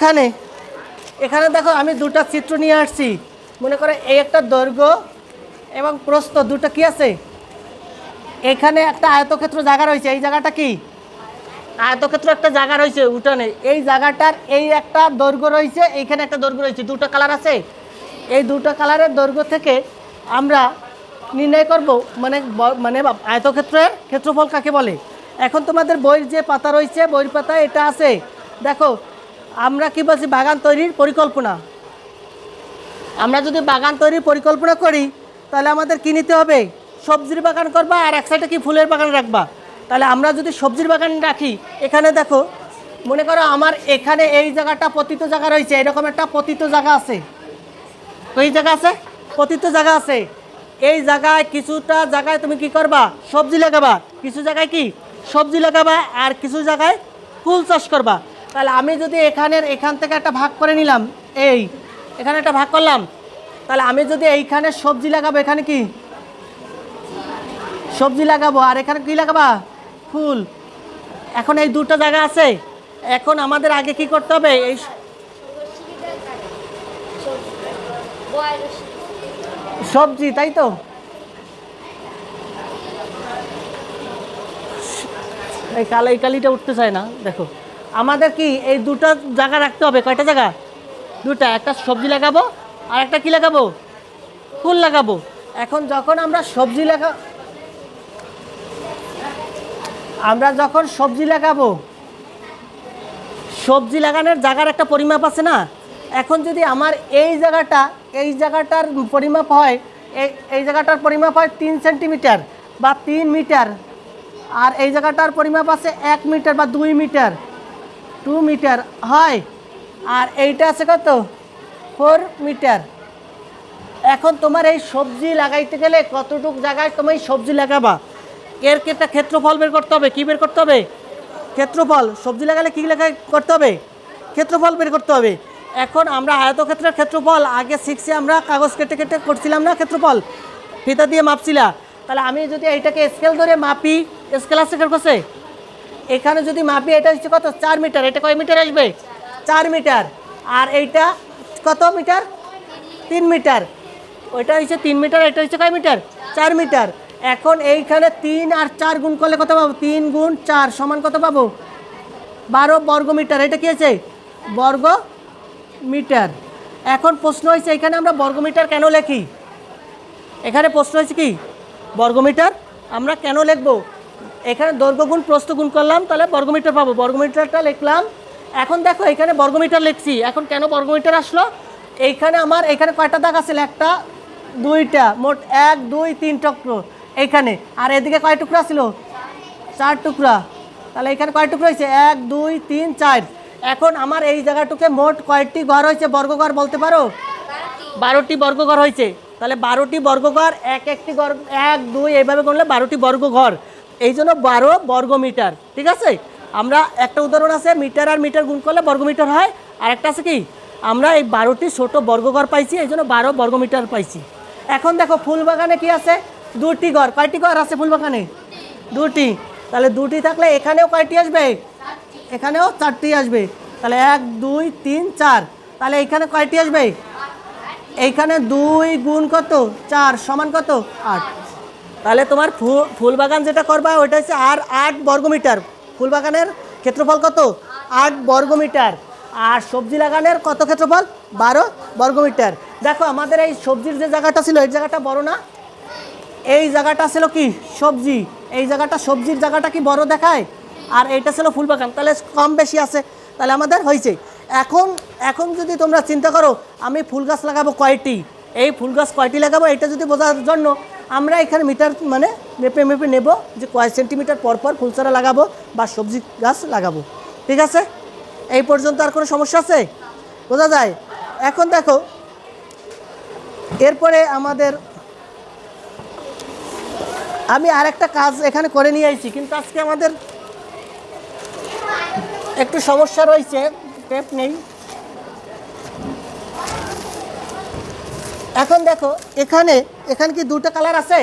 এখানে এখানে দেখো আমি দুটো চিত্র নিয়ে আসছি। মনে করে এই একটা দৈর্ঘ্য এবং প্রস্থ দুটো কি আছে, এখানে একটা আয়তক্ষেত্র জায়গা রয়েছে। এই জায়গাটা কি আয়তক্ষেত্র একটা জায়গা রয়েছে উঠানে, এই জায়গাটার এই একটা দৈর্ঘ্য রয়েছে, এইখানে একটা দৈর্ঘ্য রয়েছে, দুটো কালার আছে। এই দুটো কালারের দৈর্ঘ্য থেকে আমরা নির্ণয় করব মানে মানে আয়তক্ষেত্রের ক্ষেত্রফল কাকে বলে। এখন তোমাদের বইয়ের যে পাতা রয়েছে, বইয়ের পাতায় এটা আছে। দেখো আমরা কি বলছি, বাগান তৈরির পরিকল্পনা। আমরা যদি বাগান তৈরির পরিকল্পনা করি তাহলে আমাদের কী নিতে হবে, সবজির বাগান করবা আর এক সাইডে কি ফুলের বাগান রাখবা। তাহলে আমরা যদি সবজির বাগান রাখি, এখানে দেখো মনে করো আমার এখানে এই জায়গাটা পতিত জায়গা রয়েছে, এরকম একটা পতিত জায়গা আছে। এই জায়গা আছে, পতিত জায়গা আছে। এই জায়গায় কিছুটা জায়গায় তুমি কি করবা, সবজি লাগাবা। কিছু জায়গায় কি সবজি লাগাবা আর কিছু জায়গায় ফুল চাষ করবা। তাহলে আমি যদি এখান থেকে একটা ভাগ করে নিলাম, এই এখানে একটা ভাগ করলাম, তাহলে আমি যদি এইখানে সবজি লাগাবো, এখানে কি সবজি লাগাবো আর এখানে কি লাগাবা, ফুল। এখন এই দুটো জায়গা আছে। এখন আমাদের আগে কি করতে হবে, এই সবজি, তাই তো এই কালিটা উঠতে চায় না। দেখো আমাদের কি এই দুটো জায়গা রাখতে হবে। কয়টা জায়গা, দুটা। একটা সবজি লাগাবো আর একটা কি লাগাবো, ফুল লাগাবো। এখন যখন আমরা যখন সবজি লাগাবো, সবজি লাগানোর জায়গার একটা পরিমাপ আছে না। এখন যদি আমার এই জায়গাটার পরিমাপ হয়, এই জায়গাটার পরিমাপ হয় 3 সেন্টিমিটার বা 3 মিটার, আর এই জায়গাটার পরিমাপ আছে 1 মিটার বা 2 মিটার, 2 মিটার হয়, আর এইটা আছে কত, 4 মিটার। এখন তোমার এই সবজি লাগাইতে গেলে কতটুকু জায়গায় তুমি সবজি লাগাবা, এর একটা ক্ষেত্রফল বের করতে হবে। কি বের করতে হবে, ক্ষেত্রফল। সবজি লাগালে কী করতে হবে, ক্ষেত্রফল বের করতে হবে। এখন আমরা আয়তক্ষেত্রের ক্ষেত্রফল আগে শিখছি, আমরা কাগজ কেটে কেটে করছিলাম না, ক্ষেত্রফল ফিতা দিয়ে মাপছিলাম। তাহলে আমি যদি এইটাকে স্কেল ধরে মাপি, স্কেল আছে কাছে, এখানে যদি মাপি, এটা হচ্ছে কত, 4 মিটার। এটা কয় মিটার আসবে, 4 মিটার। আর এইটা কত মিটার, 3 মিটার। ওইটা হচ্ছে 3 মিটার, এটা হচ্ছে কয় মিটার, 4 মিটার। এখন এইখানে 3 আর 4 গুণ করলে কত পাবো, 3 গুণ 4 সমান কত পাবো, 12 বর্গ মিটার। এটা কি আছে, বর্গ মিটার। এখন প্রশ্ন হয়েছে এখানে আমরা বর্গ মিটার কেন লিখি, এখানে প্রশ্ন হয়েছে কি বর্গ মিটার আমরা কেন লিখবো। এখানে দৈর্ঘ্য গুণ প্রস্থ গুণ করলাম, তাহলে বর্গ মিটার পাবো, বর্গ মিটারটা লিখলাম। এখন দেখো এখানে বর্গ মিটার লিখছি, এখন কেন বর্গ মিটার আসলো, এইখানে আমার এখানে কয়টা দাগ আছে, একটা দুইটা, মোট 1 2 3 টুকরো এইখানে, আর এদিকে কয় টুকরা ছিল, 4 টুকরা। তাহলে এখানে কয় টুকরো হয়েছে, 1 2 3 4। এখন আমার এই জায়গাটুকে মোট কয়টি ঘর হয়েছে, বর্গঘর বলতে পারো, 12টি বর্গঘর হয়েছে। তাহলে 12টি বর্গঘর, একটি ঘর 1 2 এইভাবে করলে 12টি বর্গঘর, এই জন্য 12 বর্গ মিটার। ঠিক আছে, আমরা একটা উদাহরণ আছে, মিটার আর মিটার গুণ করলে বর্গ মিটার হয়। আর একটা আছে কি, আমরা এই 12টি ছোট বর্গঘর পাইছি, এই জন্য 12 বর্গ মিটার পাইছি। এখন দেখো ফুল বাগানে কি আছে, 2টি ঘর। কয়টি ঘর আছে ফুল বাগানে, 2টি। তাহলে 2টি থাকলে এখানেও কয়টি আসবে, এখানেও 4টি আসবে। তাহলে 1 2 3 4। তাহলে এইখানে কয়টি আসবে, এইখানে 2 গুণ কত, 4 সমান কত, 8। তাহলে তোমার ফুল বাগান যেটা করবা ওইটা হচ্ছে আর 8 বর্গ মিটার। ফুল বাগানের ক্ষেত্রফল কত, 8 বর্গ মিটার। আর সবজি লাগানোর কত ক্ষেত্রফল, 12 বর্গ মিটার। দেখো আমাদের এই সবজির যে জায়গাটা ছিল, এই জায়গাটা বড় না, এই জায়গাটা ছিল কি সবজি, এই জায়গাটা সবজির জায়গাটা কি বড় দেখায়, আর এইটা ছিল ফুল বাগান, তাহলে কম বেশি আছে। তাহলে আমাদের হয়েছে। এখন যদি তোমরা চিন্তা করো আমি ফুল গাছ লাগাবো কয়টি, এই ফুল গাছ কয়টি লাগাবো, এটা যদি বোঝার জন্য আমরা এখানে মিটার মানে মেপে মেপে নেব যে কয় সেন্টিমিটার পর পর ফুল চারা লাগাবো বা সবজি গাছ লাগাবো। ঠিক আছে, এই পর্যন্ত আর কোনো সমস্যা আছে, বোঝা যায়। এখন দেখো এরপরে আমি আরেকটা কাজ এখানে করে নিয়ে আসছি, কিন্তু আজকে আমাদের একটু সমস্যা রয়েছে, টেপ নেই। এখন দেখো এখানে কি দুটো কালার আছে।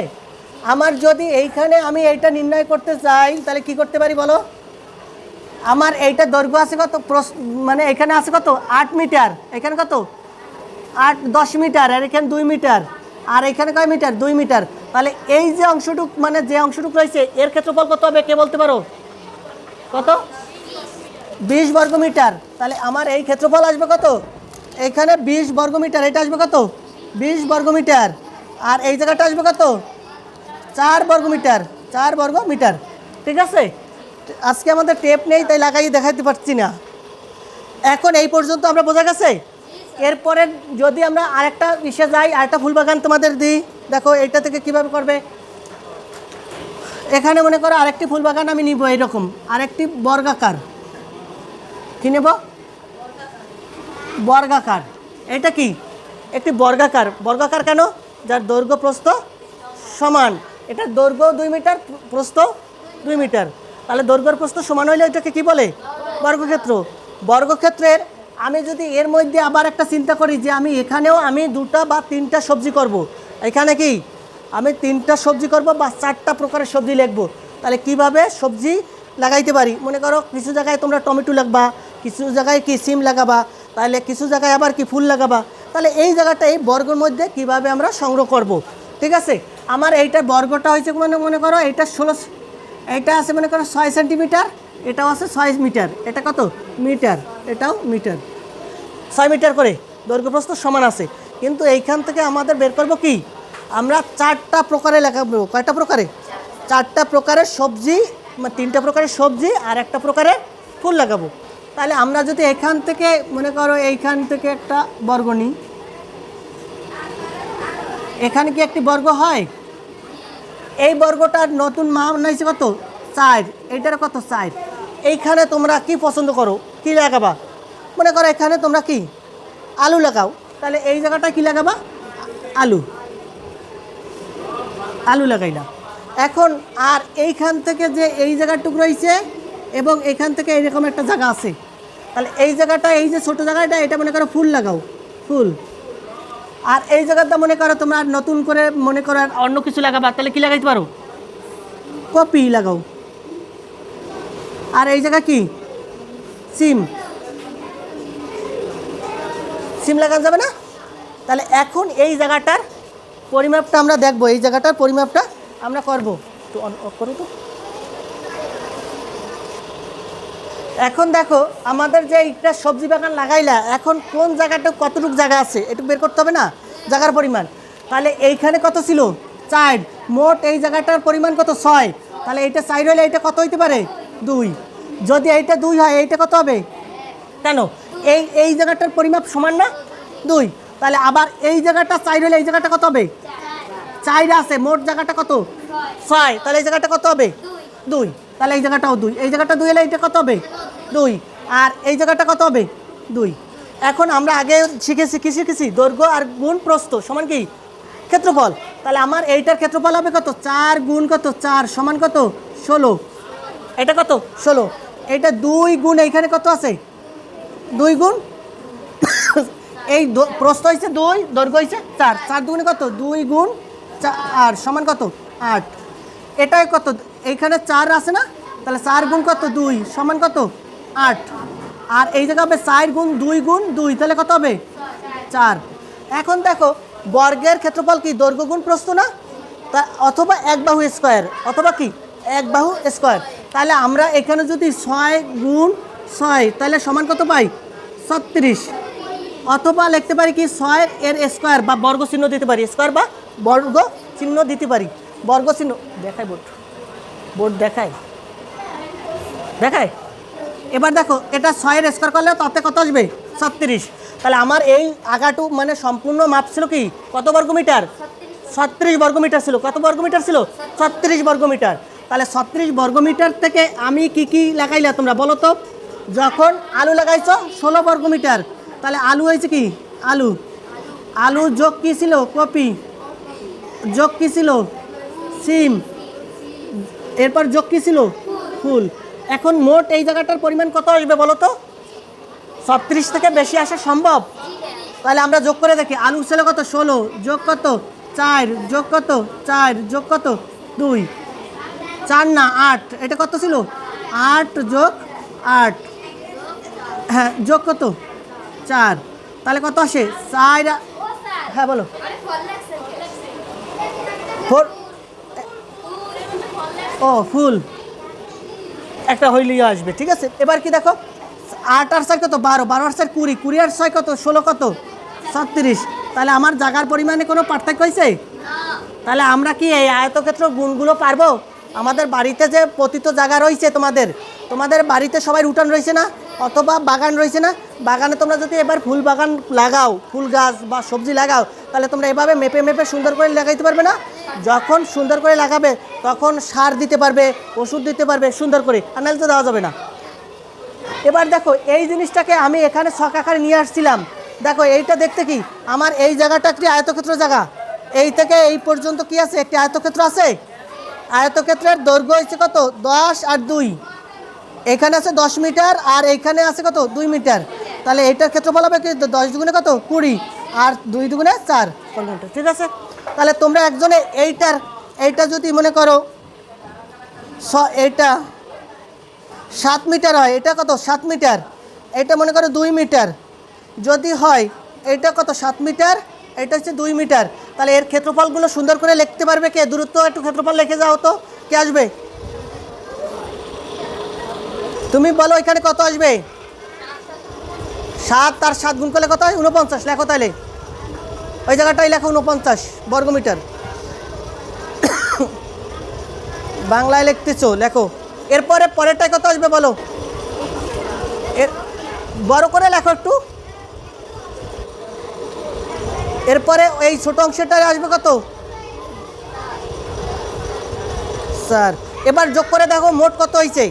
আমার যদি এইখানে আমি এইটা নির্ণয় করতে চাই তাহলে কি করতে পারি বলো, আমার এইটা দৈর্ঘ্য আছে কত, মানে এখানে আছে কত 8 মিটার, এখানে কত 10 মিটার, আর এখানে 2 মিটার, আর এখানে কয় মিটার 2 মিটার। তাহলে এই যে অংশটুক মানে যে অংশটুক রয়েছে এর ক্ষেত্রফল কত হবে কে বলতে পারো? কত? 20 বর্গ মিটার। তাহলে আমার এই ক্ষেত্রফল আসবে কত? এখানে 20 বর্গ মিটার, এটা আসবে কত 20 বর্গ মিটার, আর এই জায়গাটা আসবে কত 4 বর্গ মিটার, 4 বর্গ মিটার। ঠিক আছে, আজকে আমাদের টেপ নেই তাই লাগাই দেখাতে পারছি না। এখন এই পর্যন্ত আমরা বোঝা গেছে। এরপরে যদি আমরা আরেকটা ইসে যাই, আরেকটা ফুলবাগান তোমাদের দিই, দেখো এইটা থেকে কিভাবে করবে। এখানে মনে করো আরেকটি ফুলবাগান আমি নিব, এইরকম আরেকটি বর্গাকার, কি নেব বর্গাকার। এটা কি একটি বর্গাকার, বর্গাকার কেন? যার দৈর্ঘ্য প্রস্থ সমান, এটা দৈর্ঘ্য 2 মিটার, প্রস্থ 2 মিটার, তাহলে দৈর্ঘ্য প্রস্থ সমান হইলে এটাকে কি বলে? বর্গক্ষেত্র। বর্গক্ষেত্রের আমি যদি এর মধ্যে আবার একটা চিন্তা করি যে আমি এখানেও আমি 2টা বা 3টা সবজি করব, এখানে কি আমি 3টা সবজি করব বা 4টা প্রকারের সবজি লিখবো, তাহলে কিভাবে সবজি লাগাইতে পারি? মনে করো কিছু জায়গায় তোমরা টমেটো লাগবা, কিছু জায়গায় কি সিম লাগাবা, তাহলে কিছু জায়গায় আবার কি ফুল লাগাবা, তাহলে এই জায়গাটা এই বর্গের মধ্যে কিভাবে আমরা সংগ্রহ করব। ঠিক আছে, আমার এইটা বর্গটা হয়েছে মানে মনে করো এইটা 16, এইটা আছে মনে করো 6 সেন্টিমিটার, এটাও আছে 6 মিটার, এটা কত মিটার, এটাও মিটার, 6 মিটার করে দৈর্ঘ্য প্রস্থ সমান আছে। কিন্তু এইখান থেকে আমাদের বের করব কি, আমরা 4টা প্রকারে লাগাবো। কয়টা প্রকারে? 4টা প্রকারের সবজি, 3টা প্রকারের সবজি আর একটা প্রকারের ফুল লাগাবো। তাহলে আমরা যদি এখান থেকে মনে করো এইখান থেকে একটা বর্গ নিই, এখানে কি একটি বর্গ হয়? এই বর্গটার নতুন মান হয়েছে কত 4, এইটার কত 4। এইখানে তোমরা কি পছন্দ করো, কি লাগাবা? মনে করো এখানে তোমরা কি আলু লাগাও, তাহলে এই জায়গাটা কি লাগাবা? আলু, আলু লাগাইলা। এখন আর এইখান থেকে যে এই জায়গাটুকু রয়েছে এবং এখান থেকে এইরকম একটা জায়গা আছে, তাহলে এই জায়গাটা, এই যে ছোটো জায়গাটা, এটা মনে করো ফুল লাগাও, ফুল। আর এই জায়গাটা মনে করো তোমরা নতুন করে মনে করো অন্য কিছু লাগাবা, তাহলে কি লাগাইতে পারো? কপি লাগাও। আর এই জায়গা কি সিম, সিম লাগানো যাবে না? তাহলে এখন এই জায়গাটার পরিমাপটা আমরা দেখবো, এই জায়গাটার পরিমাপটা আমরা করব। তো অফ করো তো। এখন দেখো আমাদের যে এইটা সবজি বাগান লাগাইলা, এখন কোন জায়গাটা কতটুকু জায়গা আছে একটু বের করতে হবে না, জায়গার পরিমাণ। তাহলে এইখানে কত ছিল 4, মোট এই জায়গাটার পরিমাণ কত 6, তাহলে এইটা 4 হলে এইটা কত হইতে পারে 2। যদি এইটা 2 হয় এইটা কত হবে? কেন এই এই জায়গাটার পরিমাপ সমান না 2, তাহলে আবার এই জায়গাটা 4 হলে এই জায়গাটা কত হবে? 4 আছে, মোট জায়গাটা কত 6, তাহলে এই জায়গাটা কত হবে 2, তাহলে এই জায়গাটাও 2, এই জায়গাটা 2 হলে এইটা কত হবে 2, আর এই জায়গাটা কত হবে 2। এখন আমরা আগে শিখেছি দৈর্ঘ্য আর গুণ প্রস্থ সমান কি ক্ষেত্রফল। তাহলে আমার এইটার ক্ষেত্রফল হবে কত 4 গুণ কত 4 সমান কত 16, এটা কত 16, এইটা 2 গুণ এইখানে কত আছে 2 গুণ এই প্রস্থ হয়েছে 2, দৈর্ঘ্য হয়েছে 4, 4 দুগুণে কত 2 গুণ 4 সমান কত 8, এটাই কত এইখানে 4 আছে না, তাহলে 4 গুণ কত 2 সমান কত 8, আর এই জায়গা হবে 4 গুণ 2 গুণ 2, তাহলে কত হবে 4। এখন দেখো বর্গের ক্ষেত্রফল কি দৈর্ঘ্য গুণ প্রস্থ না, তা অথবা এক বাহু স্কোয়ার, অথবা কি এক বাহু স্কোয়ার। তাহলে আমরা এখানে যদি 6 গুণ 6 তাহলে সমান কত পাই 36, অথবা লিখতে পারি কি 6 এর স্কোয়ার বা বর্গ চিহ্ন দিতে পারি, স্কোয়ার বা বর্গ চিহ্ন দিতে পারি, বর্গ চিহ্ন দেখায়, বোর্ড দেখায়। এবার দেখো এটা 6 এর স্কোয়ার করলে তাতে কত আসবে 36, তাহলে আমার এই আগাটু মানে সম্পূর্ণ মাপ ছিল কি কত বর্গ মিটার 36 বর্গ মিটার ছিল। কত বর্গ মিটার ছিল 36 বর্গ মিটার। তাহলে 36 বর্গ মিটার থেকে আমি কি লাগাইলা তোমরা বলো তো? যখন আলু লাগাইছো 16 বর্গ মিটার, তাহলে আলু হয়েছে কি আলু যোগ কি ছিল কপি, যোগ কি ছিল সিম, এরপর যোগ কি ছিল ফুল। এখন মোট এই জায়গাটার পরিমাণ কত আসবে বলো তো? 36 থেকে বেশি আসা সম্ভব? তাহলে আমরা যোগ করে দেখি, আলু ছিল কত 16 যোগ কত 4 যোগ কত 4 যোগ কত 2, 4 না 8, এটা কত ছিল 8 যোগ 8, হ্যাঁ যোগ কত 4, তাহলে কত আসে 4, হ্যাঁ বলো 4, ও ফুল একটা হইলেই আসবে, ঠিক আছে। এবার কি দেখো 8 আর 4 কত 12, 12 আর 4 20, 20 আর 6 কত 16 কত 36, তাহলে আমার জায়গার পরিমাণে কোনো পার্থক্য হয়েছে? তাহলে আমরা কি এই আয়তক্ষেত্র গুণগুলো পারবো? আমাদের বাড়িতে যে পতিত জায়গা রয়েছে, তোমাদের বাড়িতে সবাই উঠান রয়েছে না, অথবা বাগান রয়েছে না, বাগানে তোমরা যদি এবার ফুল বাগান লাগাও, ফুল গাছ বা সবজি লাগাও, তাহলে তোমরা এভাবে মেপে মেপে সুন্দর করে লাগাইতে পারবে না? যখন সুন্দর করে লাগাবে তখন সার দিতে পারবে, ওষুধ দিতে পারবে সুন্দর করে, আর নাহলে তো দেওয়া যাবে না। এবার দেখো এই জিনিসটাকে আমি এখানে ছক আকারে নিয়ে আসছিলাম। দেখো এইটা দেখতে কি, আমার এই জায়গাটা একটি আয়তক্ষেত্র জায়গা, এই থেকে এই পর্যন্ত কি আছে, একটি আয়তক্ষেত্র আছে। আয়তক্ষেত্রের দৈর্ঘ্য হচ্ছে কত 10 আর 2, এখানে আছে 10 মিটার আর এইখানে আছে কত 2 মিটার, তাহলে এইটার ক্ষেত্রফল হবে কি 10 দুগুণে কত 20 আর 2 দুগুণে 4 বর্গমিটার, ঠিক আছে। তাহলে তোমরা একজনে এইটা যদি মনে করো এইটা 7 মিটার হয়, এটা কত 7 মিটার, এটা মনে করো 2 মিটার যদি হয়, এটা কত 7 মিটার, এটা হচ্ছে 2 মিটার, তাহলে এর ক্ষেত্রফলগুলো সুন্দর করে লিখতে পারবে কে? দূরত্ব একটু ক্ষেত্রফল লিখে যাও তো, কে আসবে? তুমি বলো এখানে কত আসবে? 7 আর 7 গুণ করলে কত হয় 49, লেখো তাহলে ওই জায়গাটাই লেখো 49 বর্গমিটার। বাংলায় লিখতেছো লেখো। এরপরে পরেরটাই কত আসবে বলো, এর বড় করে লেখো একটু। এরপরে এই ছোট অংশটায় আসবে কত 4, এবার যোগ করে দেখো মোট কত হয়েছে।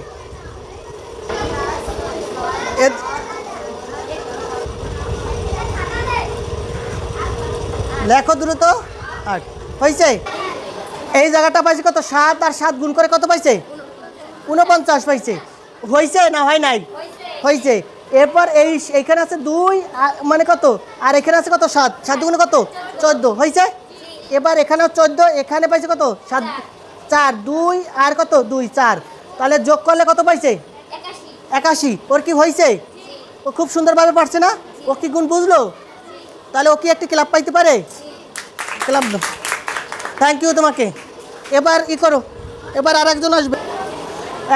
লেখো দ্রুত, 8 হয়েছে। এই জায়গাটা পাইছে কত 7 আর 7 গুণ করে কত পাইছে 49 পাইছে, হয়েছে না হয় নাই? হয়েছে। এরপর এইখানে আছে 2 মানে কত, আর এখানে আছে কত 7, 7 দুগুণে কত 14 হয়েছে। এবার এখানেও 14, এখানে পাইছে কত 7, 4, 2 আর কত 2, 4, তাহলে যোগ করলে কত পাইছে 81। ওর কি হয়েছে? ও খুব সুন্দরভাবে পারছে না, ও কি গুণ বুঝলো? তাহলে ও কি একটি ক্লাব পাইতে পারে? ক্লাব, থ্যাংক ইউ তোমাকে। এবার ই করো, এবার আর একজন আসবে।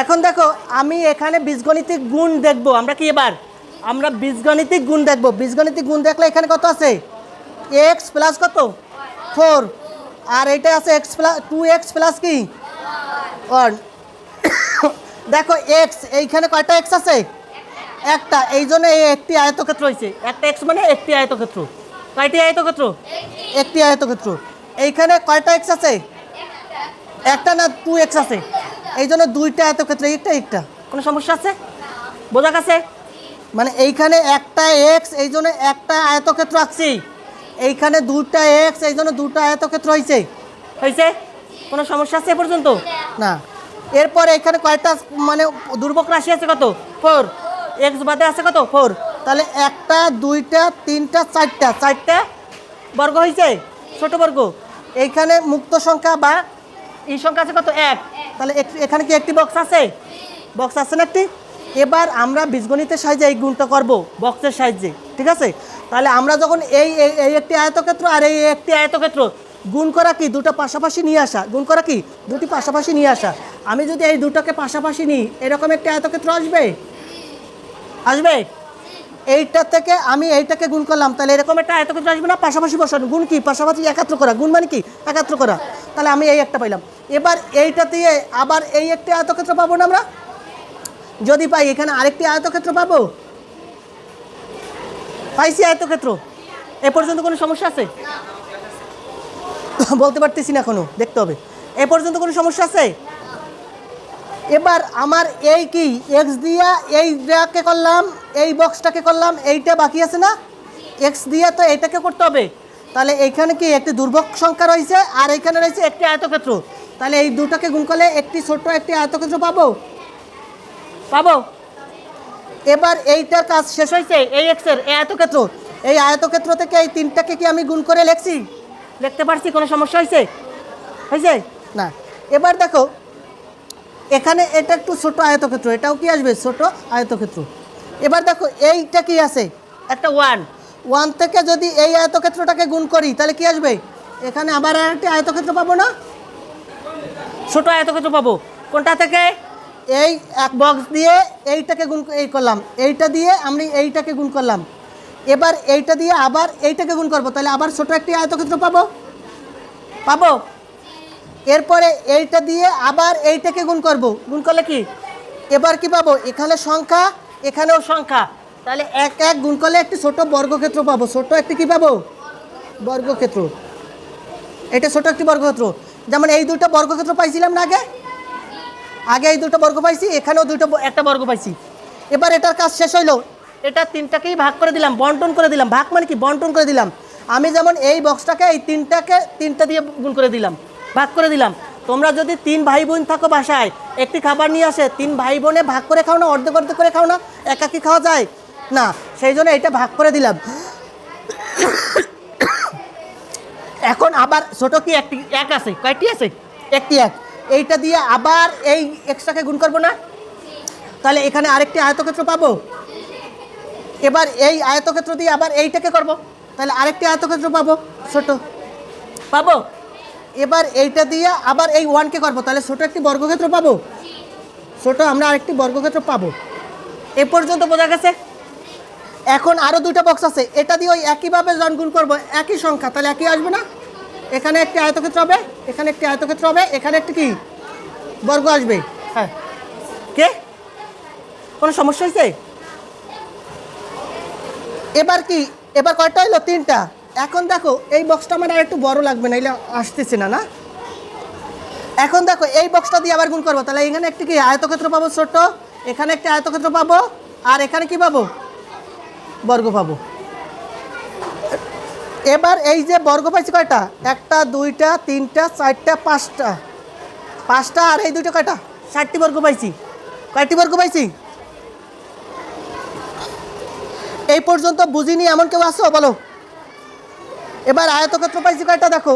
এখন দেখো আমি এখানে বীজগণিতিক গুণ দেখব, আমরা কি এবার আমরা বীজগণিতিক গুণ দেখব। বীজগণিতিক গুণ দেখলে এখানে কত আছে x প্লাস কত 4, আর এইটা আছে x প্লাস 2x প্লাস কি 1। দেখো x এইখানে কয়টা x আছে? একটা, এই জন্য এই একটি আয়তক্ষেত্র হয়েছে, একটা x মানে একটি আয়তক্ষেত্র। কয়টি আয়তক্ষেত্র? একটি আয়তক্ষেত্র। এইখানে কয়টা x আছে? একটা না 2x আছে, এই জন্য দুইটা আয়তক্ষেত্র, একটা। কোনো সমস্যা আছে? বোঝা গেছে? মানে এইখানে একটা x, এই জন্য একটা আয়তক্ষেত্র আঁকছি, এইখানে দুটা x, এই জন্য দুটা আয়তক্ষেত্র হয়েছে। কোনো সমস্যা আছে এ পর্যন্ত? না। এরপরে এখানে কয়টা মানে দুর্বক রাশি আছে কত 4, x বাদে আছে কত 4, তাহলে একটা দুইটা তিনটা চারটা বর্গ হয়েছে, ছোট বর্গ। এইখানে মুক্ত সংখ্যা বা এই সংখ্যা আছে কত 1, তাহলে এখানে কি একটি বক্স আছে? বক্স আছে না একটি। এবার আমরা বীজগণিতের সাহায্যে এই গুণটা করব বক্সের সাহায্যে, ঠিক আছে। তাহলে আমরা যখন এই একটি আয়তক্ষেত্র আর এই একটি আয়তক্ষেত্র গুণ করা কি দুটো পাশাপাশি নিয়ে আসা, গুণ করা কি দুটি পাশাপাশি নিয়ে আসা। আমি যদি এই দুটোকে পাশাপাশি নিই, এরকম একটি আয়তক্ষেত্র আসবে। এইটা থেকে আমি এইটাকে গুণ করলাম, তাহলে এরকম একটা আয়তক্ষেত্র আসবে না? পাশাপাশি বসানো, গুণ কি পাশাপাশি একাত্র করা, গুণ মানে কি একাত্র করা। তাহলে আমি এই একটা পাইলাম। এবার এইটা দিয়ে আবার এই একটি আয়তক্ষেত্র পাবো না আমরা? যদি পাই এখানে আরেকটি আয়তক্ষেত্র পাবো। পাইছি আয়তক্ষেত্র। এ পর্যন্ত কোনো সমস্যা আছে? বলতে পারতেছি না এখনো, দেখতে হবে। এ পর্যন্ত কোনো সমস্যা আছে? এবার আমার এই কি এক্স দিয়া এইটাকে করলাম, এই বক্সটাকে করলাম, এইটা বাকি আছে না এক্স দিয়া, তো এইটাকে করতে হবে। তাহলে এইখানে কি একটি দুর্বক সংখ্যা রয়েছে আর এইখানে রয়েছে একটি আয়তক্ষেত্র, তাহলে এই দুটাকে গুণ করলে একটি ছোট্ট একটি আয়তক্ষেত্র পাবো। এবার এইটার কাজ শেষ হয়েছে, এই এক্সের এই আয়তক্ষেত্র, এই আয়তক্ষেত্র থেকে এই তিনটাকে কি আমি গুণ করে লিখতে পারছি? কোনো সমস্যা হয়েছে না। এবার দেখো এখানে এটা একটু ছোট আয়তক্ষেত্র, এটাও কি আসবে ছোট আয়তক্ষেত্র। এবার দেখো এইটা কি আছে একটা 1, 1 থেকে যদি এই আয়তক্ষেত্রটাকে গুণ করি তাহলে কি আসবে, এখানে আবার আরেকটি আয়তক্ষেত্র পাবো না, ছোট আয়তক্ষেত্র পাবো। কোনটা থেকে, এই এক বক্স দিয়ে এইটাকে গুণ এই করলাম, এইটা দিয়ে আমি এইটাকে গুণ করলাম, এবার এইটা দিয়ে আবার এইটাকে গুণ করবো, তাহলে আবার ছোট একটি আয়তক্ষেত্র পাবো, পাবো। এরপরে এইটা দিয়ে আবার এইটাকে গুণ করব, গুণ করলে কি এবার কি পাবো, এখানে সংখ্যা এখানেও সংখ্যা, তাহলে এক এক গুণ করলে একটি ছোট বর্গক্ষেত্র পাবো, ছোট একটি কি পাবো বর্গক্ষেত্র, এটা ছোট একটি বর্গক্ষেত্র। যেমন এই দুটো বর্গক্ষেত্র পাইছিলাম না আগে, আগে এই দুটো বর্গ পাইছি, এখানেও একটা বর্গ পাইছি। এবার এটার কাজ শেষ হইলো, এটা তিনটাকেই ভাগ করে দিলাম, বন্টন করে দিলাম, ভাগ মানে কি বন্টন করে দিলাম। আমি যেমন এই বক্সটাকে এই তিনটা দিয়ে গুণ করে দিলাম, ভাগ করে দিলাম। তোমরা যদি 3 ভাই বোন থাকো বাসায়, একটি খাবার নিয়ে আসে, 3 ভাই বোনে ভাগ করে খাও না, অর্ধেক অর্ধেক করে খাও না, একাকি খাওয়া যায় না, সেই জন্য এটা ভাগ করে দিলাম। এখন আবার ছোট কি একটি এক আছে, কয়টি আছে, একটি এক, এইটা দিয়ে আবার এই এক্সট্রাকে গুণ করবো না, তাহলে এখানে আরেকটি আয়তক্ষেত্র পাবো। এবার এই আয়তক্ষেত্র দিয়ে আবার এইটাকে করব, তাহলে আরেকটি আয়তক্ষেত্র পাবো ছোট, পাবো। এবার এইটা দিয়ে আবার এই 1কে করবো, তাহলে ছোট একটি বর্গক্ষেত্র পাবো, ছোট আমরা আরেকটি বর্গক্ষেত্র পাবো। এ পর্যন্ত বোঝা গেছে। এখন আরও দুটো বক্স আছে, এটা দিয়ে ওই একইভাবে জন গুণ করবো, একই সংখ্যা, তাহলে একই আসবে না, এখানে একটি আয়তক্ষেত্র হবে, এখানে একটি আয়তক্ষেত্র হবে, এখানে একটি কি বর্গ আসবে। হ্যাঁ, কে কোনো সমস্যা হয়েছে? এবার কি, এবার কয়টা হলো, 3টা। এখন দেখো এই বক্সটা আমার আর একটু বড় লাগবে, না এলে আসতেছে না, না। এখন দেখো এই বক্সটা দিয়ে আবার গুণ করবো, তাহলে এখানে একটি কি আয়তক্ষেত্র পাবো ছোট, এখানে একটি আয়তক্ষেত্র পাবো, আর এখানে কি পাবো বর্গ পাবো। এবার এই যে বর্গ পাইছি কয়টা, 1টা 2টা 3টা 4টা 5টা, 5টা আর এই দুইটা কয়টা, 7টি বর্গ পাইছি। কয়টি বর্গ পাইছি? এই পর্যন্ত বুঝিনি এমন কেউ আসো বলো। এবার আয়তক্ষেত্র পাইছি কয়টা দেখো,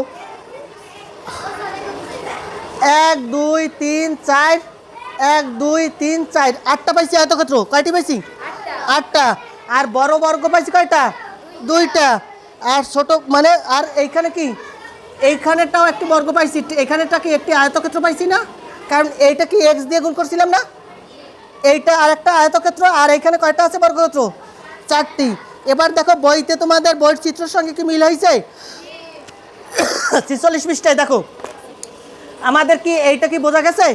1 2 3 4, 1 2 3 4, 8টা পাইছি আয়তক্ষেত্র। কয়টি পাইছি? 8টা। আর বড় বর্গ পাইছি কয়টা? 2টা। আর ছোট মানে আর এইখানে কি, এইখানেরটাও একটি বর্গ পাইছি, এখানেরটা কি একটি আয়তক্ষেত্র পাইছি না, কারণ এইটা কি এক্স দিয়ে গুণ করছিলাম না, এইটা আর একটা আয়তক্ষেত্র, আর এইখানে কয়টা আছে বর্গক্ষেত্র? 4টি। এবার দেখো বইতে তোমাদের বইয়ের চিত্রের সঙ্গে কি মিল হয়েছে? 46 পৃষ্ঠায় দেখো, আমাদের কি এইটা কি বোঝা গেছে?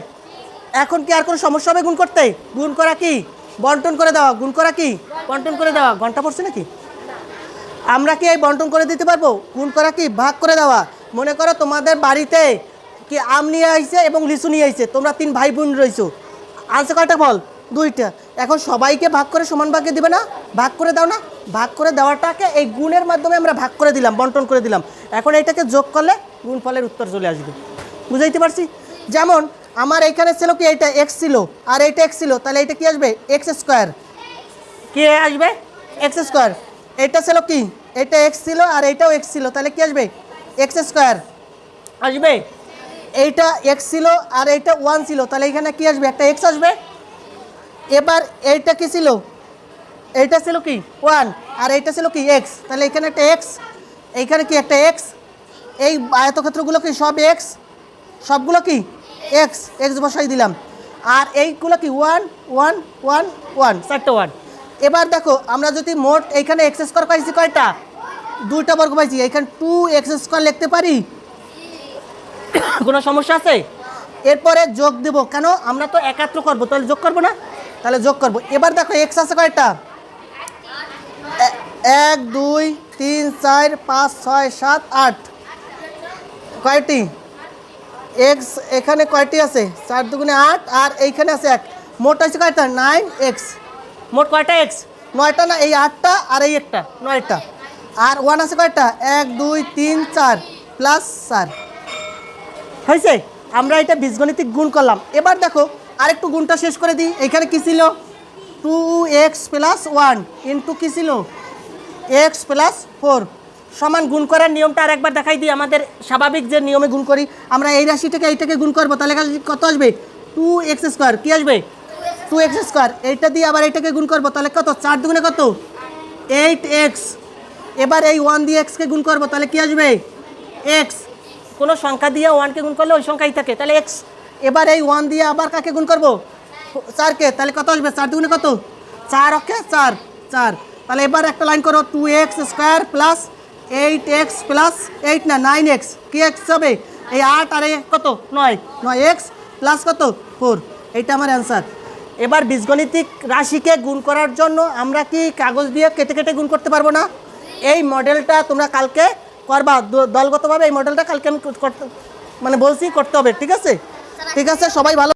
এখন কি আর কোনো সমস্যা হবে গুণ করতে? গুণ করা কি বন্টন করে দেওয়া, গুণ করা কি বন্টন করে দেওয়া। ঘন্টা পড়ছে নাকি? আমরা কি এই বন্টন করে দিতে পারবো? গুণ করা কি ভাগ করে দেওয়া। মনে করো তোমাদের বাড়িতে কি আম নিয়ে আইছে এবং লিচু নিয়ে আইছে, তোমরা 3 ভাই বোন রয়েছো, আনছে কয়টা ফল? 2টা। এখন সবাইকে ভাগ করে সমান ভাগে দিবে না? ভাগ করে দাও না। ভাগ করে দেওয়াটাকে এই গুণের মাধ্যমে আমরা ভাগ করে দিলাম, বন্টন করে দিলাম। এখন এইটাকে যোগ করলে গুণফলের উত্তর চলে আসবে। বুঝাইতে পারছি? যেমন আমার এইখানে ছিল কি, এইটা এক্স ছিল আর এইটা এক্স ছিল, তাহলে এইটা কি আসবে? X square. কি আসবে? X square. এটা ছিল কি, এটা এক্স ছিল আর এইটাও এক্স ছিল, তাহলে কি আসবে? এক্স স্কোয়ার আসবে। এইটা এক্স ছিল আর এইটা 1 ছিল, তাহলে এখানে কি আসবে? একটা এক্স আসবে। এবার এইটা কি ছিল? এইটা ছিল কি 1 আর এইটা ছিল কি এক্স, তাহলে এখানে একটা এক্স, এইখানে কি একটা এক্স। এই আয়তক্ষেত্রগুলো কি সব এক্স, সবগুলো কি এক্স, এক্স বসাই দিলাম। আর এইগুলো কি 1 1 1 1, 4টা 1। এবার দেখো আমরা যদি মোট এইখানে এক্স স্কোয়ার পাইছি কয়টা? 2টা বর্গ পাইছি, এইখানে 2x স্কোয়ার লিখতে পারি? কোনো সমস্যা আছে? এরপরে যোগ দেব, কেন আমরা তো একাত্র করবো, তাহলে যোগ করবো না, তাহলে যোগ করবো। এবার দেখো এক্স আছে কয়টা? 1 2 3 4 5 6 7 8, কয়টি এক্স? এখানে কয়টি আছে? 4 2 8, আর এইখানে আছে 1। মোট আছে কয়টা? 9x। মোট কয়টা এক্স? 9টা না, এই 8টা আর এই একটা 9টা। আর 1 আছে কয়টা? 1 2 3 4 প্লাস 4 হয়েছে। আমরা এটা বীজগণিতিক গুণ করলাম। এবার দেখো আরেকটু গুণটা শেষ করে দিই। এখানে কি ছিল? 2x প্লাস 1 ইন্টু কি ছিল? x প্লাস 4 সমান। গুণ করার নিয়মটা আর একবার দেখাই দিই। আমাদের স্বাভাবিক যে নিয়মে গুণ করি আমরা, এই রাশিটাকে এইটাকে গুণ করবো, তাহলে কত আসবে? 2x² কি আসবে 2x²। এইটা দিয়ে আবার এইটাকে গুণ করবো, তাহলে কত 4 দুগুণে কত 8x। এবার এই 1 দিয়ে x কে গুণ করবো, তাহলে কি আসবে x। কোনো সংখ্যা দিয়ে 1কে গুণ করলে ওই সংখ্যাই থাকে, তাহলে x। এবার এই 1 দিয়ে আবার কাকে গুণ করবো 4কে, তাহলে কত আসবে 4 দুগুণে কত 4 ওকে 4 4। তাহলে এবার একটা লাইন করো 2x² প্লাস 8x প্লাস 8 না 9x কি x হবে এই 8 আর কত 9x প্লাস কত 4। এইটা আমার অ্যান্সার। এবার বীজগণিতিক রাশিকে গুণ করার জন্য আমরা কি কাগজ দিয়ে কেটে কেটে গুণ করতে পারবো না? এই মডেলটা তোমরা কালকে করবা দলগতভাবে, এই মডেলটা কালকে আমি করতে মানে বলছি করতে হবে। ঠিক আছে, ঠিক আছে, সবাই ভালো।